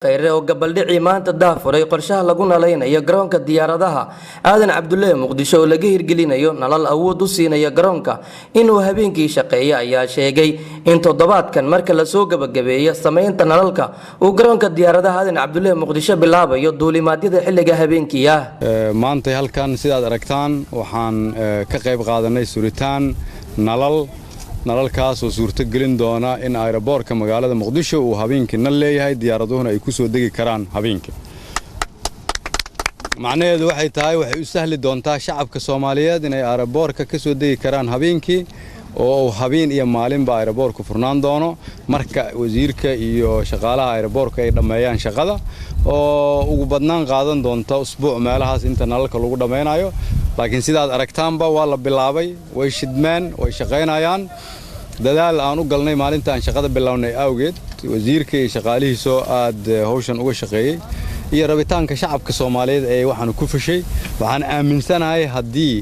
kheyre oo gabaldhicii maanta daafuray qorshaha lagu naleynayo garoonka diyaaradaha aadan cabdulle muqdisho oo laga hirgelinayo nalal awood u siinaya garoonka inuu habeenkii shaqeeyo ayaa sheegay in toddobaadkan marka la soo gabagabeeyo sameynta nalalka uu garoonka diyaaradaha aadan cabdulle muqdisho bilaabayo duulimaadyada xilliga habeenkii ah maanta halkan sidaad aragtaan waxaan ka qayb qaadanay suritaan nalalkaas oo suurto gelin doona in aeroboortka magaalada muqdisho uu habeenkii nal leeyahay diyaaraduhuna ay ku soo degi karaan habeenkii macnaheedu waxay tahay waxay u sahli doontaa shacabka Soomaaliyeed inay aeroboortka ka soo degi karaan habeenkii oo habeen iyo maalinba aeroboorku furnaan doono marka wasiirka iyo shaqaalaha aeroboortka ay dhameeyaan shaqada oo ugu badnaan qaadan doonta usbuuc meelahaas inta nalalka lagu dhameynayo laakiin sidaad aragtaanba waa la bilaabay way shidmeen way shaqeynayaan dadaal aan u galnay maalinta aan shaqada bilownay awgeed wasiirka iyo shaqaalihiisa aad hawshan uga shaqeeyay iyo rabitaanka shacabka Soomaaliyeed ee waxaan ku fashay waxaan aaminsanahay haddii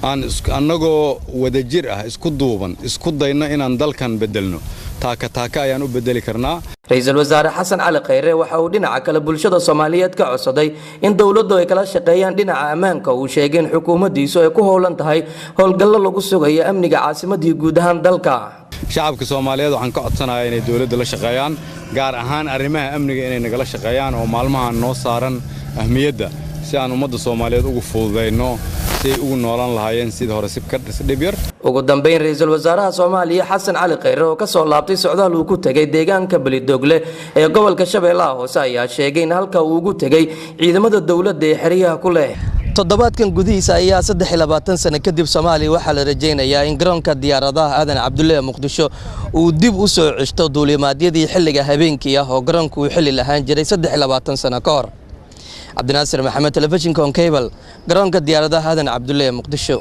aan annagoo wadajir ah isku duuban isku dayno inaan dalkan bedelno taaka ayaan u bedeli karnaa ra'iisul wasaare xasan cali kheyre waxa uu dhinaca kale bulshada Soomaaliyeed ka codsaday in dawladdu ay kala shaqeeyaan dhinaca ammaanka uu sheegay in xukuumaddiisu ay ku howlan tahay howlgallo lagu sugayo amniga caasimadda guud ahaan dalka shacabka Soomaaliyeed waxaan ka codsanayaa inay dawladda la shaqeeyaan gaar ahaan arrimaha amniga inay nagala shaqeeyaan oo maalmahan noo saaran ahmiyadda si aan ummadda Soomaaliyeed ugu fududeyno si ugu noolaan lahaayeen sidii hore sib ka dhib yar ugu dambeyn ra'iisul wasaaraha Soomaaliya xasan cali kheyre oo ka soo laabtay socdaal uu ku tagay deegaanka Balidogle ee gobolka Shabeellaha Hoose ayaa sheegay in halka uu ugu tagay ciidamada dawladda ee xiriyaha ku leh toddobaadkan gudihiisa ayaa 23 sano kadib Soomaaliya waxa la rajaynayaa in garoonka diyaaradaha aadan cabdulle muqdisho uu dib u soo ceshto duulimaadyadii xilliga habeenkii ah oo garoonku uu xilli lahaan jiray 23 sano ka hor عبد الناصر محمد تلفزيون كون كيبل قرانك الديار هذا عبد الله مقدشو